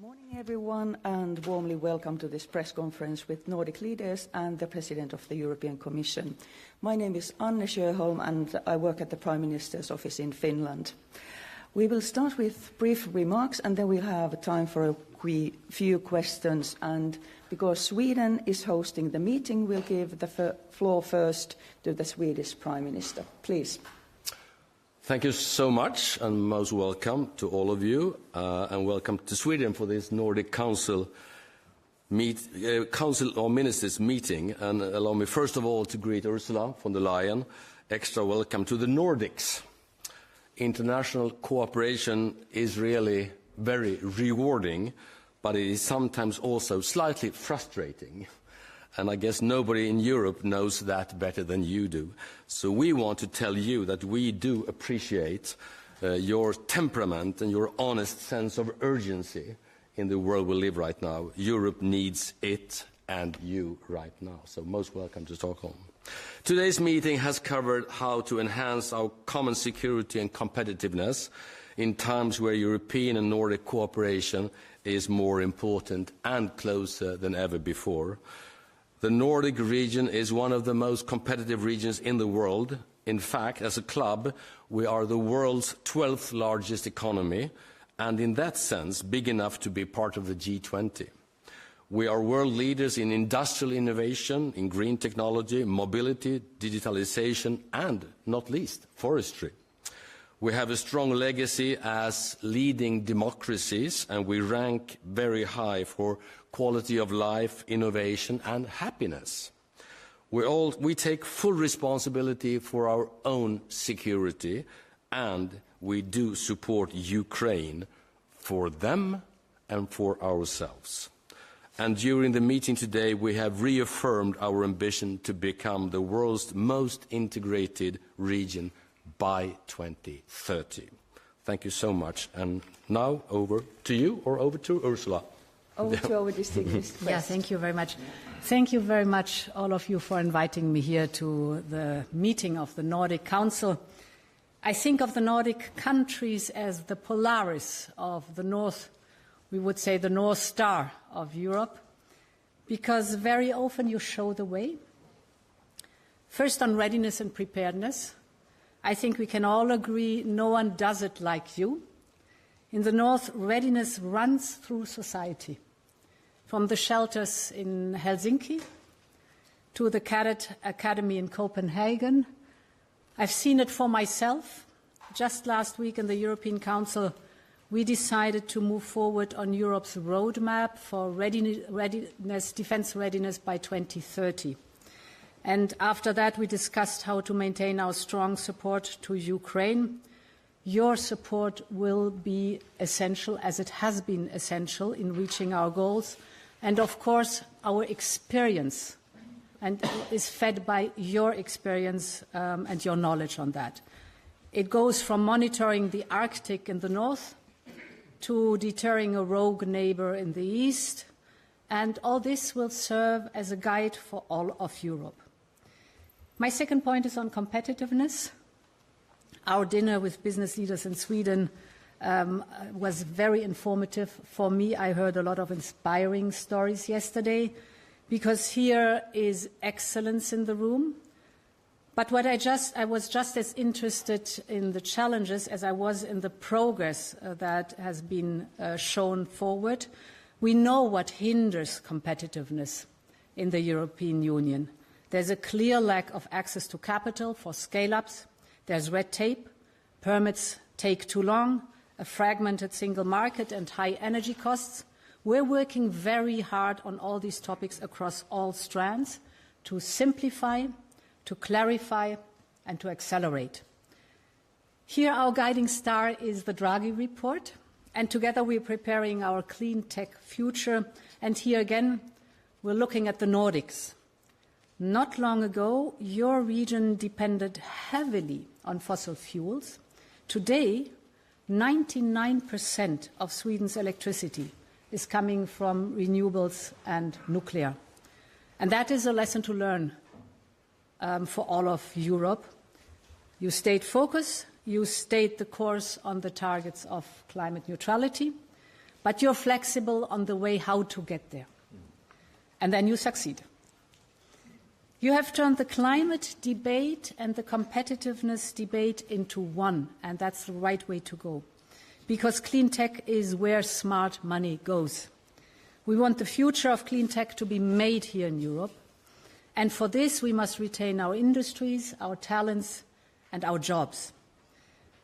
Morning everyone, and warmly welcome to this press conference with Nordic leaders and the President of the European Commission. My name is Anne Sjöholm and I work at the Prime Minister's office in Finland. We will start with brief remarks and then we'll have time for a few questions, and because Sweden is hosting the meeting, we'll give the floor first to the Swedish Prime Minister. Please. Thank you so much, and most welcome to all of you, and welcome to Sweden for this Nordic Council or Ministers meeting. And allow me first of all to greet Ursula von der Leyen. Extra welcome to the Nordics. International cooperation is really very rewarding, but it is sometimes also slightly frustrating. And I guess nobody in Europe knows that better than you do. So we want to tell you that we do appreciate your temperament and your honest sense of urgency in the world we live right now. Europe needs it and you right now. So most welcome to Stockholm. Today's meeting has covered how to enhance our common security and competitiveness in times where European and Nordic cooperation is more important and closer than ever before. The Nordic region is one of the most competitive regions in the world. In fact, as a club, we are the world's 12th largest economy, and in that sense, big enough to be part of the G20. We are world leaders in industrial innovation, in green technology, mobility, digitalization, and, not least, forestry. We have a strong legacy as leading democracies, and we rank very high for quality of life, innovation, and happiness. We take full responsibility for our own security, and we do support Ukraine for them and for ourselves. And during the meeting today, we have reaffirmed our ambition to become the world's most integrated region by 2030. Thank you so much. And now over to you, or over to Ursula. Over to our distinguished guests. Yeah, thank you very much. Thank you very much, all of you, for inviting me here to the meeting of the Nordic Council. I think of the Nordic countries as the Polaris of the North, we would say the North Star of Europe, because very often you show the way. First on readiness and preparedness. I think we can all agree no one does it like you. In the North, readiness runs through society, from the shelters in Helsinki to the Cadet Academy in Copenhagen. I've seen it for myself. Just last week in the European Council, we decided to move forward on Europe's roadmap for defense readiness by 2030. And after that, we discussed how to maintain our strong support to Ukraine. Your support will be essential, as it has been essential in reaching our goals. And of course, our experience and is fed by your experience and your knowledge on that. It goes from monitoring the Arctic in the north to deterring a rogue neighbor in the east. And all this will serve as a guide for all of Europe. My second point is on competitiveness. Our dinner with business leaders in Sweden was very informative for me. I heard a lot of inspiring stories yesterday, because here is excellence in the room. But I was just as interested in the challenges as I was in the progress that has been shown forward. We know what hinders competitiveness in the European Union. There's a clear lack of access to capital for scale-ups. There's red tape, permits take too long, a fragmented single market and high energy costs. We're working very hard on all these topics across all strands to simplify, to clarify and to accelerate. Here our guiding star is the Draghi report, and together we're preparing our clean tech future. And here again, we're looking at the Nordics. Not long ago, your region depended heavily on fossil fuels. Today, 99% of Sweden's electricity is coming from renewables and nuclear. And that is a lesson to learn for all of Europe. You stayed focused, you stayed the course on the targets of climate neutrality, but you're flexible on the way how to get there. And then you succeed. You have turned the climate debate and the competitiveness debate into one, and that's the right way to go. Because clean tech is where smart money goes. We want the future of clean tech to be made here in Europe. And for this, we must retain our industries, our talents, and our jobs.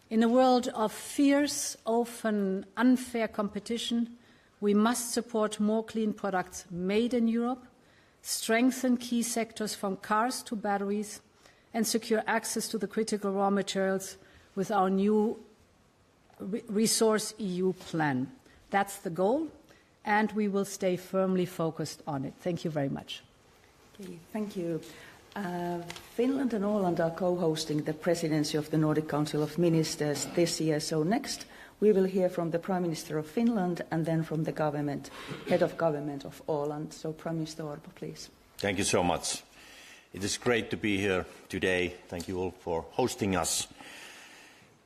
In a world of fierce, often unfair competition, we must support more clean products made in Europe, strengthen key sectors from cars to batteries, and secure access to the critical raw materials with our new Resource EU plan. That's the goal, and we will stay firmly focused on it. Thank you very much. Okay, thank you. Finland and Åland are co-hosting the presidency of the Nordic Council of Ministers this year. So next, we will hear from the Prime Minister of Finland and then from the head of government of Åland. So Prime Minister Orpo, please. Thank you so much. It is great to be here today. Thank you all for hosting us.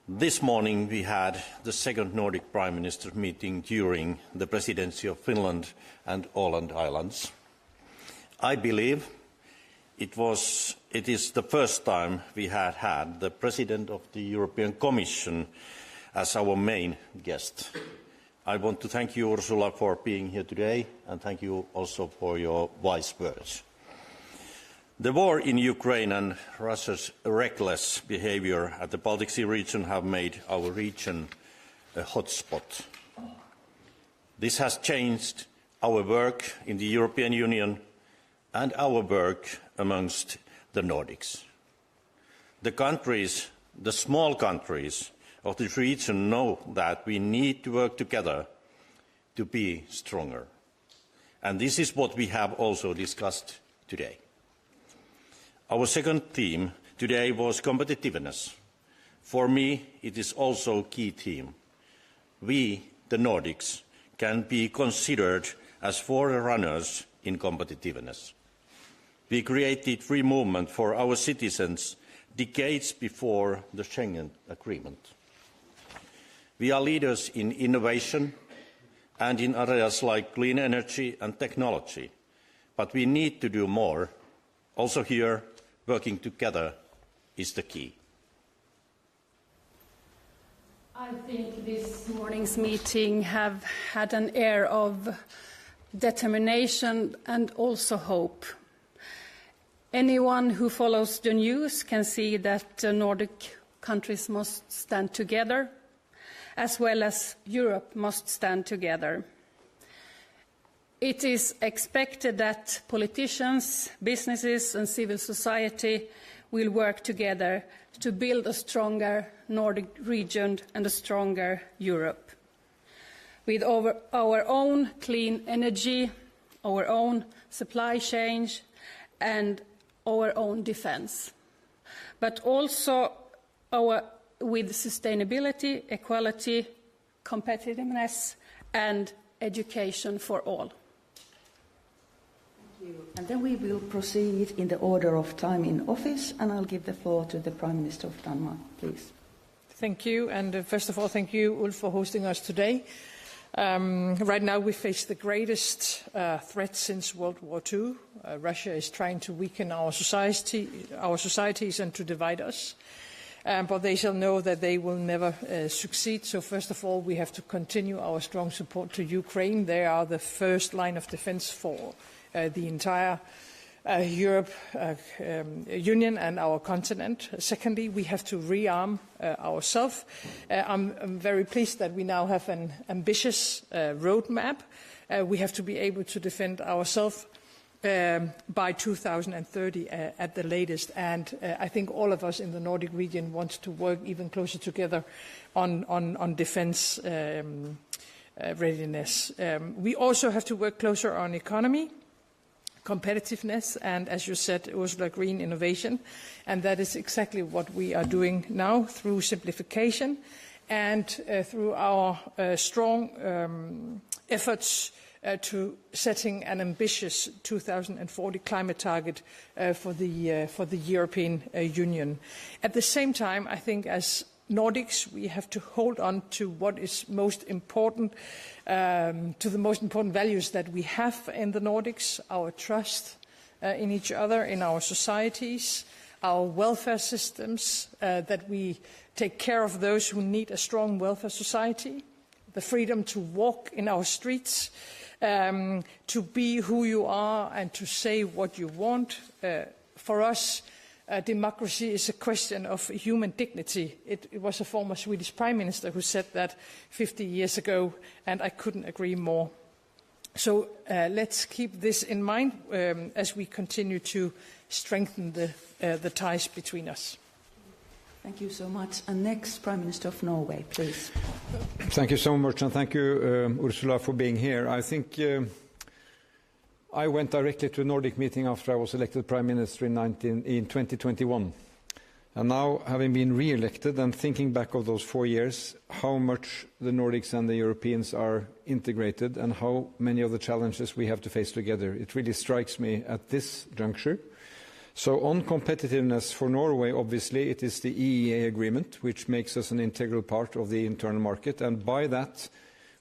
This morning we had the second Nordic Prime Minister meeting during the presidency of Finland and Åland Islands. I believe it is the first time we had the President of the European Commission as our main guest. I want to thank you, Ursula, for being here today, and thank you also for your wise words. The war in Ukraine and Russia's reckless behaviour at the Baltic Sea region have made our region a hotspot. This has changed our work in the European Union and our work amongst the Nordics. The small countries of this region know that we need to work together to be stronger. And this is what we have also discussed today. Our second theme today was competitiveness. For me, it is also a key theme. We, the Nordics, can be considered as forerunners in competitiveness. We created free movement for our citizens decades before the Schengen Agreement. We are leaders in innovation and in areas like clean energy and technology, but we need to do more. Also here, working together is the key. I think this morning's meeting have had an air of determination and also hope. Anyone who follows the news can see that the Nordic countries must stand together, as well as Europe must stand together. It is expected that politicians, businesses and civil society will work together to build a stronger Nordic region and a stronger Europe. With our own clean energy, our own supply chain and our own defence, but also with sustainability, equality, competitiveness and education for all. Thank you. And then we will proceed in the order of time in office, and I'll give the floor to the Prime Minister of Denmark, please. Thank you, and first of all, thank you, Ulf, for hosting us today. Right now we face the greatest threat since World War II. Russia is trying to weaken our societies and to divide us. But they shall know that they will never succeed. So first of all, we have to continue our strong support to Ukraine. They are the first line of defense for the entire Europe Union and our continent. Secondly, we have to rearm ourselves. I'm very pleased that we now have an ambitious roadmap. We have to be able to defend ourselves by 2030 at the latest, and I think all of us in the Nordic region want to work even closer together on defence readiness. We also have to work closer on economy, competitiveness, and as you said, Ursula, green innovation, and that is exactly what we are doing now through simplification and through our strong efforts to setting an ambitious 2040 climate target for the European Union. At the same time, I think as Nordics, we have to hold on to what is most important, to the most important values that we have in the Nordics, our trust in each other, in our societies, our welfare systems, that we take care of those who need a strong welfare society, the freedom to walk in our streets, to be who you are and to say what you want. For us, democracy is a question of human dignity. It was a former Swedish Prime Minister who said that 50 years ago, and I couldn't agree more. So let's keep this in mind as we continue to strengthen the ties between us. Thank you so much. And next, Prime Minister of Norway, please. Thank you so much, and thank you, Ursula, for being here. I think I went directly to a Nordic meeting after I was elected Prime Minister in 2021. And now, having been re-elected and thinking back of those 4 years, how much the Nordics and the Europeans are integrated and how many of the challenges we have to face together, it really strikes me at this juncture. So on competitiveness for Norway, obviously, it is the EEA agreement, which makes us an integral part of the internal market. And by that,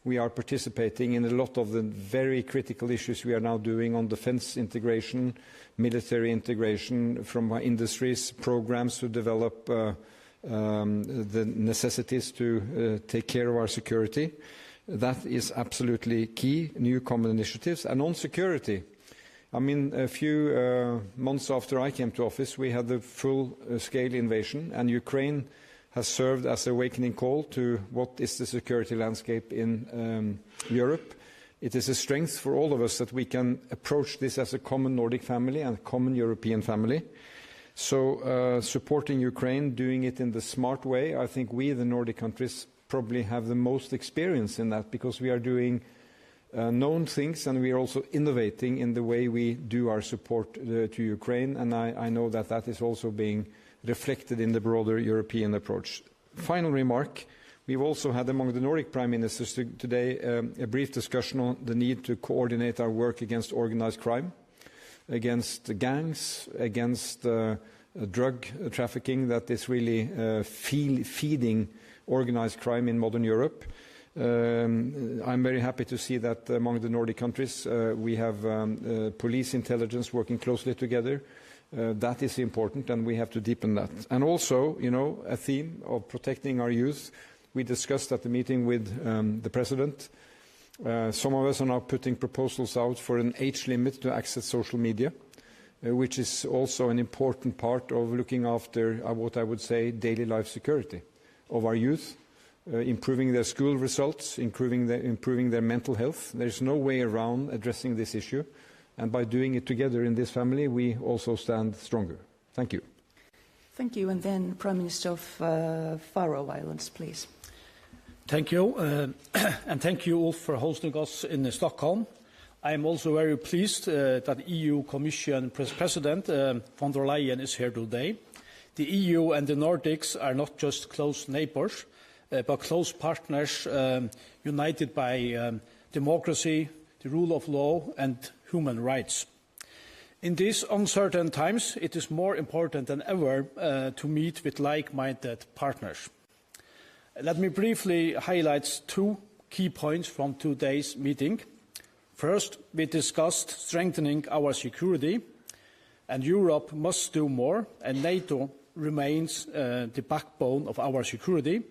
we are participating in a lot of the very critical issues we are now doing on defense integration, military integration from our industries, programs to develop the necessities to take care of our security. That is absolutely key, new common initiatives. And on security, I mean, a few months after I came to office, we had the full-scale invasion, and Ukraine has served as an awakening call to what is the security landscape in Europe. It is a strength for all of us that we can approach this as a common Nordic family and a common European family. So supporting Ukraine, doing it in the smart way, I think we, the Nordic countries, probably have the most experience in that because we are doing known things, and we are also innovating in the way we do our support to Ukraine, and I know that that is also being reflected in the broader European approach. Final remark, we've also had among the Nordic Prime Ministers today a brief discussion on the need to coordinate our work against organised crime, against gangs, against drug trafficking that is really feeding organised crime in modern Europe. I'm very happy to see that among the Nordic countries we have police intelligence working closely together. That is important, and we have to deepen that. And also, you know, a theme of protecting our youth. We discussed at the meeting with the President. Some of us are now putting proposals out for an age limit to access social media, which is also an important part of looking after what I would say daily life security of our youth. Improving their school results, improving their mental health. There is no way around addressing this issue. And by doing it together in this family, we also stand stronger. Thank you. Thank you. And then Prime Minister of Faroe Islands, please. Thank you. And thank you all for hosting us in Stockholm. I am also very pleased that EU Commission President von der Leyen is here today. The EU and the Nordics are not just close neighbours, but close partners united by democracy, the rule of law and human rights. In these uncertain times, it is more important than ever to meet with like-minded partners. Let me briefly highlight two key points from today's meeting. First, we discussed strengthening our security, and Europe must do more, and NATO remains the backbone of our security.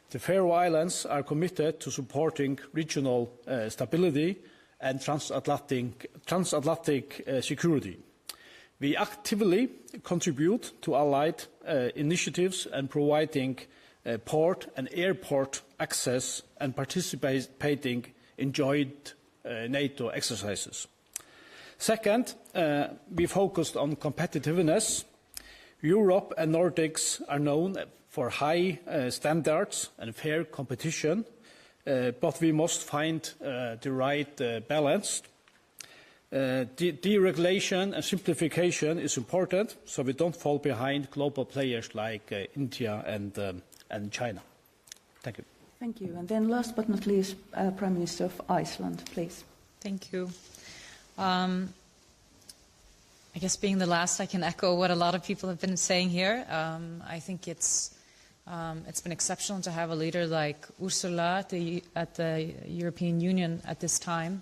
The Faroe Islands are committed to supporting regional stability and transatlantic security. We actively contribute to allied initiatives and providing port and airport access and participating in joint NATO exercises. Second, we focused on competitiveness. Europe and Nordics are known for high standards and fair competition, but we must find the right balance. Deregulation and simplification is important, so we don't fall behind global players like India and China. Thank you. Thank you. And then last but not least, Prime Minister of Iceland, please. Thank you. I guess being the last, I can echo what a lot of people have been saying here. I think it's It's been exceptional to have a leader like Ursula at the European Union at this time.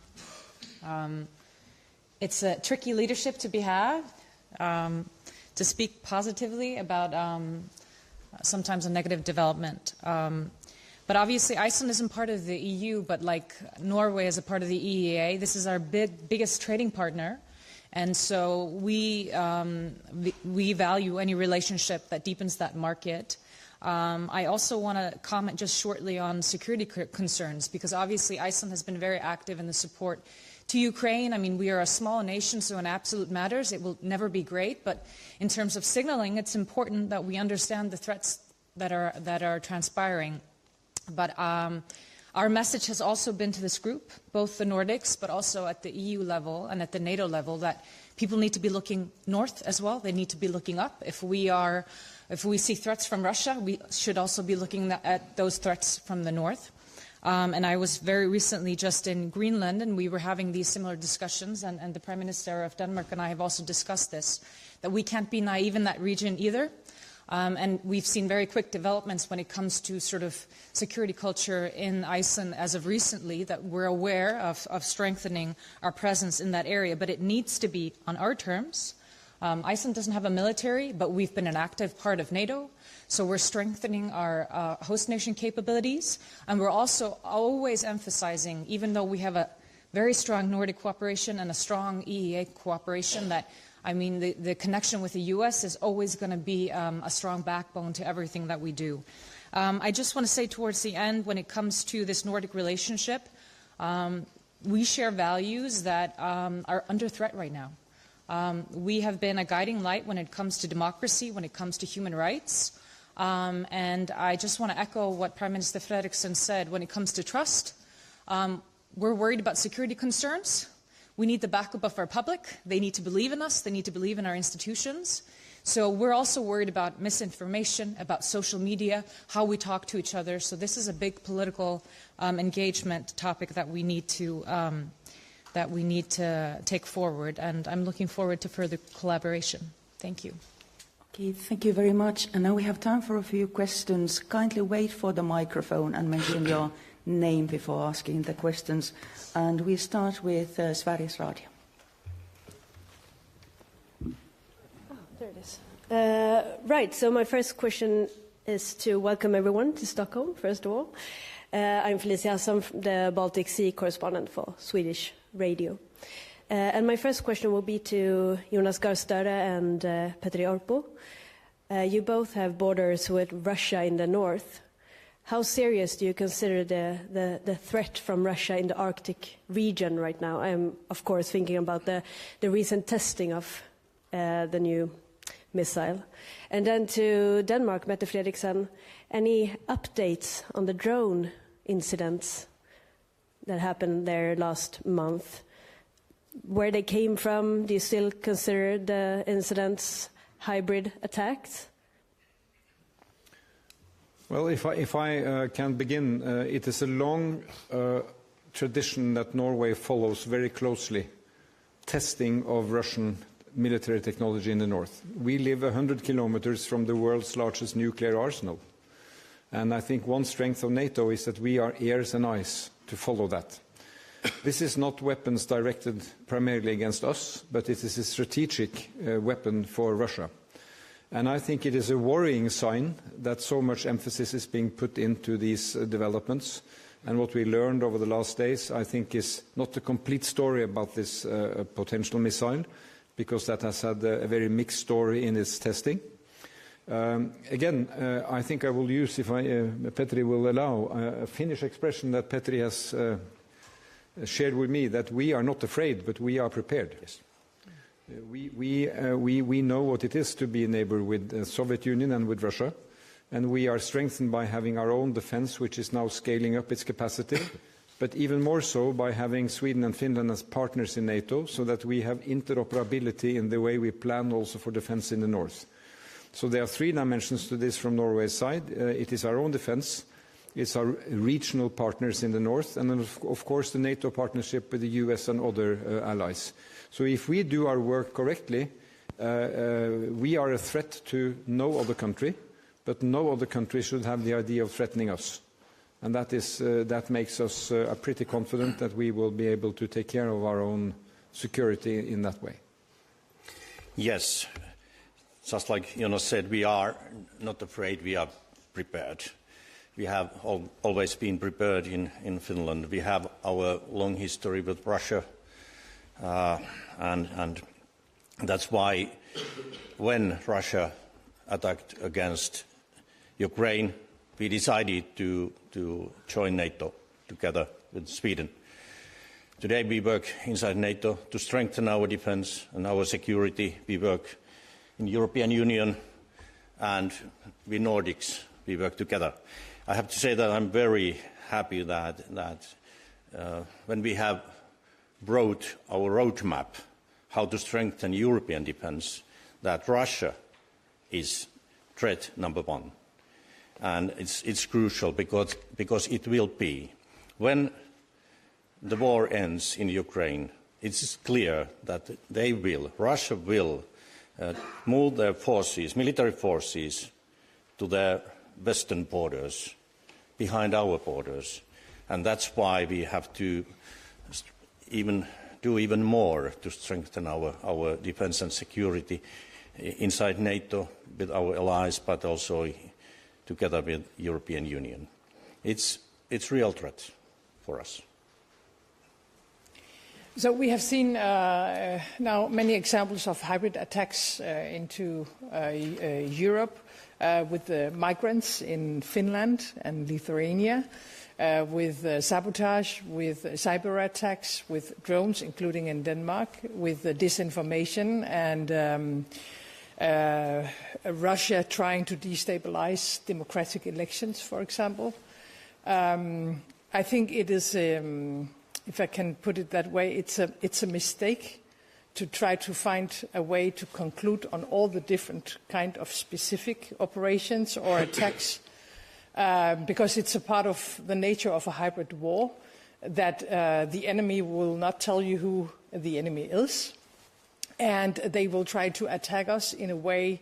It's a tricky leadership to have, to speak positively about sometimes a negative development. But obviously Iceland isn't part of the EU, but like Norway is a part of the EEA. This is our biggest trading partner. And so we value any relationship that deepens that market. I also want to comment just shortly on security concerns, because obviously Iceland has been very active in the support to Ukraine. I mean, we are a small nation, so in absolute matters, it will never be great. But in terms of signaling, it's important that we understand the threats that are transpiring. But our message has also been to this group, both the Nordics, but also at the EU level and at the NATO level, that people need to be looking north as well. They need to be looking up. If we see threats from Russia, we should also be looking at those threats from the north. And I was very recently just in Greenland, and we were having these similar discussions, and the Prime Minister of Denmark and I have also discussed this, that we can't be naive in that region either. And we've seen very quick developments when it comes to sort of security culture in Iceland as of recently, that we're aware of strengthening our presence in that area. But it needs to be on our terms. Iceland doesn't have a military, but we've been an active part of NATO. So we're strengthening our host nation capabilities. And we're also always emphasizing, even though we have a very strong Nordic cooperation and a strong EEA cooperation, that I mean, the connection with the U.S. is always going to be a strong backbone to everything that we do. I just want to say towards the end, when it comes to this Nordic relationship, we share values that are under threat right now. We have been a guiding light when it comes to democracy, when it comes to human rights. And I just want to echo what Prime Minister Frederiksen said when it comes to trust. We're worried about security concerns. We need the backup of our public. They need to believe in us. They need to believe in our institutions. So we're also worried about misinformation, about social media, how we talk to each other. So this is a big political engagement topic that we need to take forward. And I'm looking forward to further collaboration. Thank you. Okay, thank you very much. And now we have time for a few questions. Kindly wait for the microphone and mention your name before asking the questions. And we start with Sveriges Radio. Oh, there it is. Right, so my first question is to welcome everyone to Stockholm, first of all. I'm Felicia Hassan, the Baltic Sea correspondent for Swedish radio. And my first question will be to Jonas, Gahr, Støre and Petteri Orpo. You both have borders with Russia in the north. How serious do you consider the threat from Russia in the Arctic region right now? I'm, of course, thinking about the recent testing of the new missile. And then to Denmark, Mette Frederiksen, any updates on the drone incidents that happened there last month? Where they came from? Do you still consider the incidents hybrid attacks? Well, if I can begin, it is a long tradition that Norway follows very closely, testing of Russian military technology in the north. We live 100 kilometers from the world's largest nuclear arsenal. And I think one strength of NATO is that we are ears and eyes to follow that. This is not weapons directed primarily against us, but it is a strategic weapon for Russia. And I think it is a worrying sign that so much emphasis is being put into these developments. And what we learned over the last days, I think, is not the complete story about this potential missile, because that has had a very mixed story in its testing. Again, I think I will use, if Petteri will allow, a Finnish expression that Petteri has shared with me, that we are not afraid, but we are prepared. Yes. We know what it is to be a neighbor with the Soviet Union and with Russia, and we are strengthened by having our own defense, which is now scaling up its capacity, but even more so by having Sweden and Finland as partners in NATO, so that we have interoperability in the way we plan also for defense in the north. So there are three dimensions to this from Norway's side. It is our own defense, it's our regional partners in the north, and then of course the NATO partnership with the US and other allies. So if we do our work correctly, we are a threat to no other country, but no other country should have the idea of threatening us. And that makes us pretty confident that we will be able to take care of our own security in that way. Yes, just like Jonas said, we are not afraid, we are prepared. We have always been prepared in Finland. We have our long history with Russia, and that's why when Russia attacked against Ukraine, we decided to join NATO together with Sweden. Today we work inside NATO to strengthen our defence and our security. We work in the European Union, and we Nordics, we work together. I have to say that I'm very happy that when we have brought our roadmap how to strengthen European defence, that Russia is threat number one. And it's crucial because it will be. When the war ends in Ukraine, it's clear that Russia will move their forces, military forces, to their western borders, behind our borders. And that's why we have to do even more to strengthen our defence and security inside NATO with our allies, but also together with the European Union. It's a real threat for us. So we have seen now many examples of hybrid attacks into Europe with the migrants in Finland and Lithuania, with sabotage, with cyber attacks, with drones, including in Denmark, with disinformation and Russia trying to destabilize democratic elections, for example. I think it is, if I can put it that way, it's a mistake to try to find a way to conclude on all the different kind of specific operations or attacks, because it's a part of the nature of a hybrid war that the enemy will not tell you who the enemy is, and they will try to attack us in a way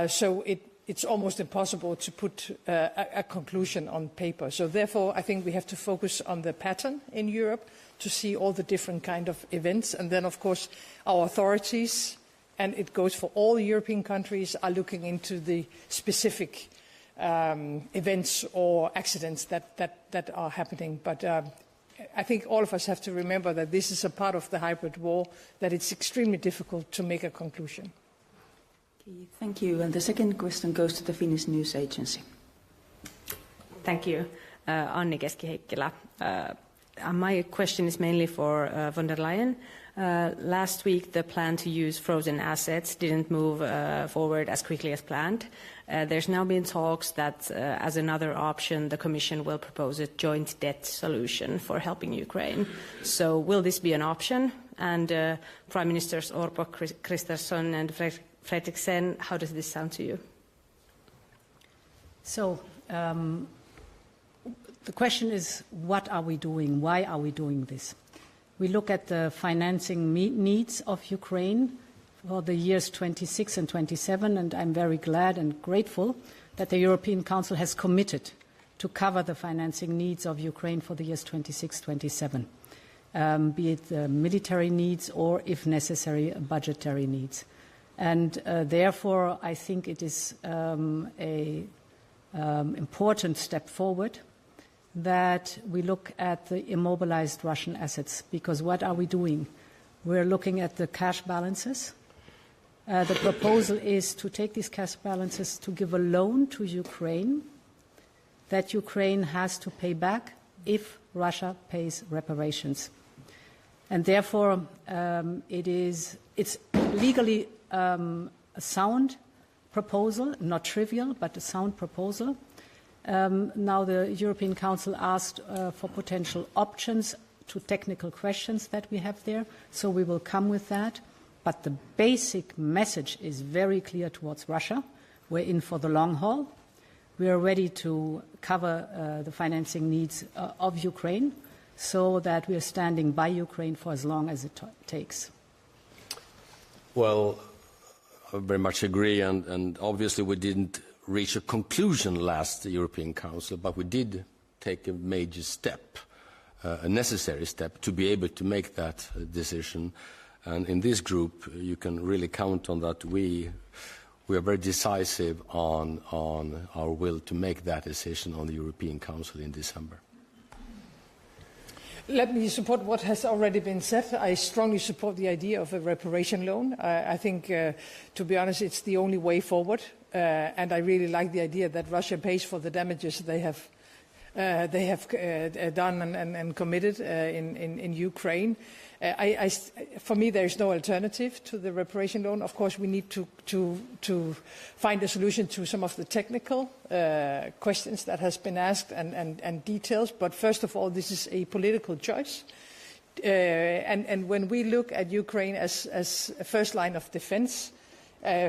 so it's almost impossible to put a conclusion on paper. So therefore, I think we have to focus on the pattern in Europe to see all the different kind of events. And then, of course, our authorities, and it goes for all European countries, are looking into the specific events or accidents that are happening. But I think all of us have to remember that this is a part of the hybrid war, that it's extremely difficult to make a conclusion. Thank you. And the second question goes to the Finnish News Agency. Thank you. Anni Keski-Heikkilä. My question is mainly for von der Leyen. Last week, the plan to use frozen assets didn't move forward as quickly as planned. There's now been talks that, as another option, the Commission will propose a joint debt solution for helping Ukraine. So will this be an option? And Prime Ministers Orpo, Kristersson and Frederiksen, how does this sound to you? So the question is, what are we doing? Why are we doing this? We look at the financing needs of Ukraine for the years 26 and 27, and I'm very glad and grateful that the European Council has committed to cover the financing needs of Ukraine for the years 26-27, be it military needs or, if necessary, budgetary needs. And therefore, I think it is an important step forward that we look at the immobilized Russian assets, because what are we doing? We're looking at the cash balances. The proposal is to take these cash balances to give a loan to Ukraine that Ukraine has to pay back if Russia pays reparations. And therefore, it's legally a sound proposal, not trivial, but a sound proposal. Now the European Council asked for potential options to technical questions that we have there, so we will come with that. But the basic message is very clear towards Russia. We're in for the long haul. We are ready to cover the financing needs of Ukraine so that we are standing by Ukraine for as long as it takes. Well, I very much agree, and obviously we didn't reach a conclusion last European Council, but we did take a major step, a necessary step, to be able to make that decision. And in this group, you can really count on that. We are very decisive on our will to make that decision on the European Council in December. Let me support what has already been said. I strongly support the idea of a reparation loan. I think, to be honest, it's the only way forward. And I really like the idea that Russia pays for the damages they have done and committed in Ukraine. For me, there is no alternative to the reparation loan. Of course, we need to find a solution to some of the technical questions that has been asked and details. But first of all, this is a political choice. And when we look at Ukraine as a first line of defense,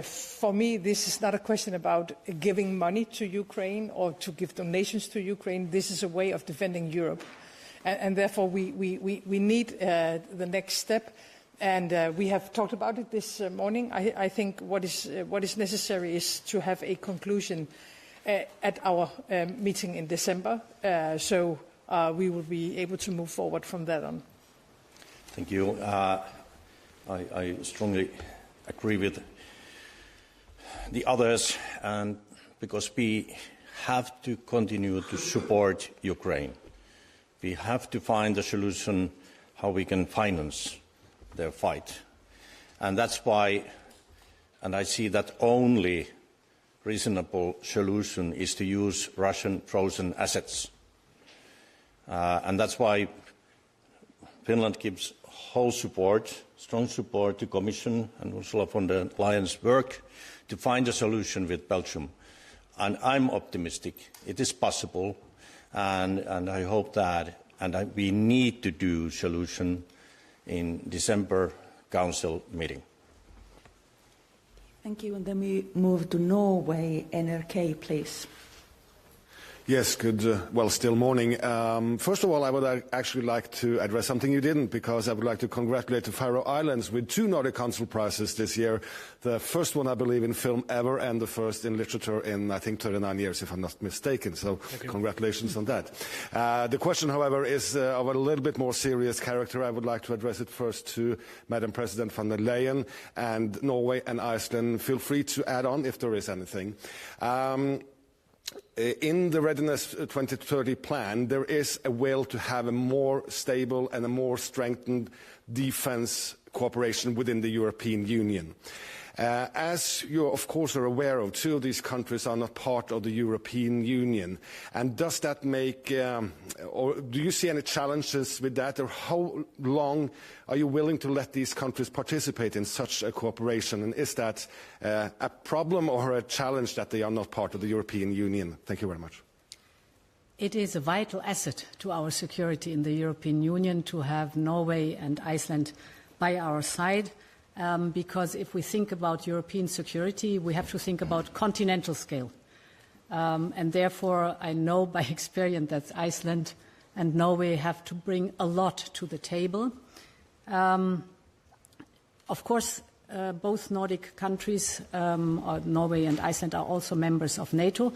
for me, this is not a question about giving money to Ukraine or to give donations to Ukraine. This is a way of defending Europe. And therefore, we need the next step. And we have talked about it this morning. I think what is necessary is to have a conclusion at our meeting in December. So we will be able to move forward from that on. Thank you. I strongly agree with the others, and because we have to continue to support Ukraine. We have to find a solution how we can finance their fight. And that's why, and I see that only reasonable solution is to use Russian frozen assets. And that's why Finland gives whole support, strong support to Commission and Ursula von der Leyen's work to find a solution with Belgium. And I'm optimistic. It is possible. And I hope that, we need to do solution in December Council meeting. Thank you. And then we move to Norway. NRK, please. Yes, good, still morning. First of all, I would actually like to address something you didn't, because I would like to congratulate the Faroe Islands with 2 Nordic Council prizes this year. The first one, I believe, in film ever, and the first in literature in, I think, 39 years, if I'm not mistaken. So congratulations on that. The question, however, is of a little bit more serious character. I would like to address it first to Madam President von der Leyen, and Norway and Iceland. Feel free to add on if there is anything. In the Readiness 2030 plan, there is a will to have a more stable and a more strengthened defence cooperation within the European Union. As you, of course, are aware of, 2 of these countries are not part of the European Union. And does that make, or do you see any challenges with that, or how long are you willing to let these countries participate in such a cooperation? And is that a problem or a challenge that they are not part of the European Union? Thank you very much. It is a vital asset to our security in the European Union to have Norway and Iceland by our side. Because if we think about European security, we have to think about continental scale. And therefore, I know by experience that Iceland and Norway have to bring a lot to the table. Of course, both Nordic countries, Norway and Iceland, are also members of NATO,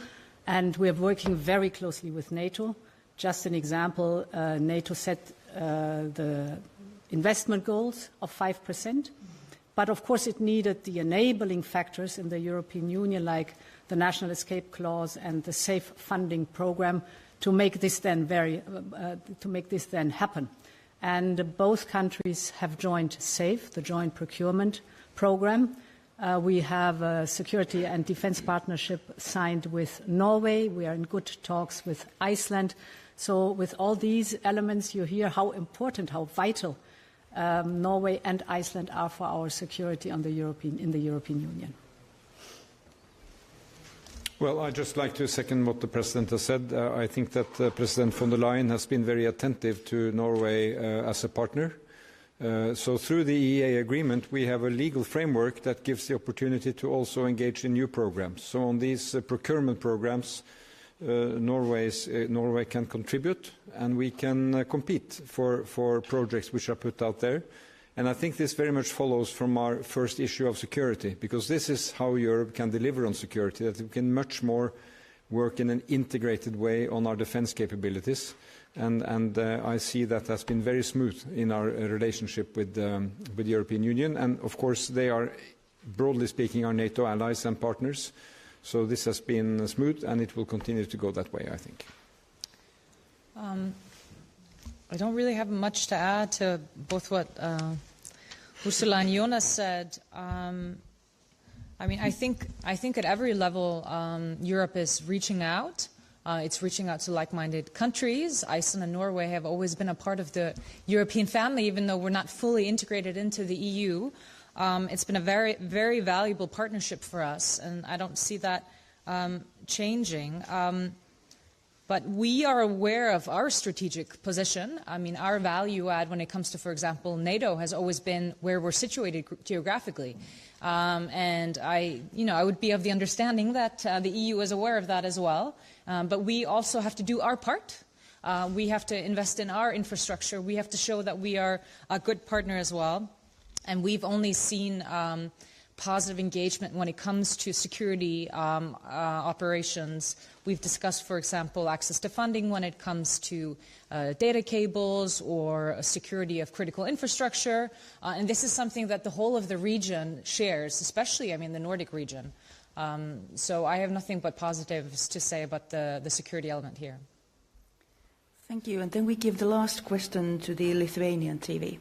and we are working very closely with NATO. Just an example, NATO set the investment goals of 5%. But of course, it needed the enabling factors in the European Union, like the National Escape Clause and the Safe Funding Programme, to make this then happen. And both countries have joined SAFE, the Joint Procurement Programme. We have a security and defence partnership signed with Norway. We are in good talks with Iceland. So with all these elements, you hear how important, how vital Norway and Iceland are for our security in the European Union. Well, I'd just like to second what the President has said. I think that President von der Leyen has been very attentive to Norway as a partner. So through the EEA agreement, we have a legal framework that gives the opportunity to also engage in new programs. So on these procurement programs, Norway can contribute, and we can compete for projects which are put out there. And I think this very much follows from our first issue of security, because this is how Europe can deliver on security, that we can much more work in an integrated way on our defence capabilities. And I see that has been very smooth in our relationship with the European Union. And of course, they are, broadly speaking, our NATO allies and partners. So this has been smooth, and it will continue to go that way, I think. I don't really have much to add to both what Ursula and Jonas said. I mean, I think at every level, Europe is reaching out. It's reaching out to like-minded countries. Iceland and Norway have always been a part of the European family, even though we're not fully integrated into the EU. It's been a very, very valuable partnership for us, and I don't see that changing. But we are aware of our strategic position. I mean, our value add when it comes to, for example, NATO has always been where we're situated geographically. And I would be of the understanding that the EU is aware of that as well. But we also have to do our part. We have to invest in our infrastructure. We have to show that we are a good partner as well. And we've only seen positive engagement when it comes to security operations. We've discussed, for example, access to funding when it comes to data cables or security of critical infrastructure. And this is something that the whole of the region shares, especially, the Nordic region. So I have nothing but positives to say about the security element here. Thank you. And then we give the last question to the Lithuanian TV.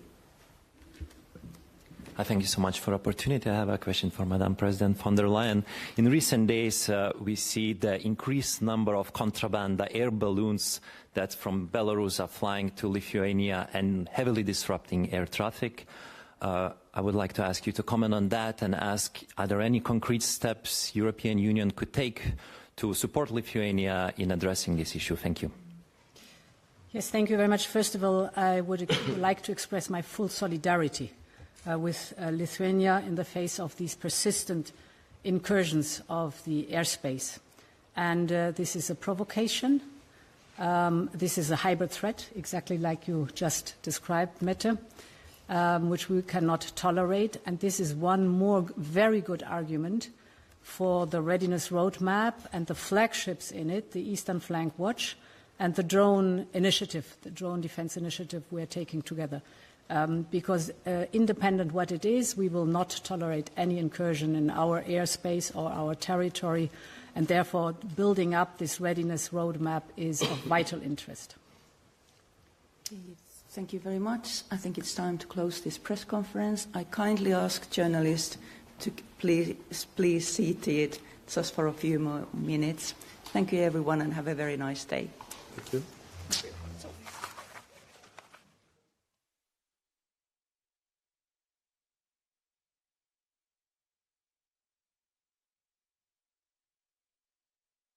Thank you so much for the opportunity. I have a question for Madam President von der Leyen. In recent days, we see the increased number of contraband air balloons that from Belarus are flying to Lithuania and heavily disrupting air traffic. I would like to ask you to comment on that and ask, are there any concrete steps European Union could take to support Lithuania in addressing this issue? Thank you. Yes, thank you very much. First of all, I would like to express my full solidarity with Lithuania in the face of these persistent incursions of the airspace. And this is a provocation. This is a hybrid threat, exactly like you just described, Mette, which we cannot tolerate. And this is one more very good argument for the readiness roadmap and the flagships in it, the Eastern Flank Watch and the drone initiative, the drone defense initiative we're taking together. Because independent what it is, we will not tolerate any incursion in our airspace or our territory, and therefore building up this readiness roadmap is of vital interest. Thank you very much. I think it's time to close this press conference. I kindly ask journalists to please seated just for a few more minutes. Thank you, everyone, and have a very nice day. Thank you.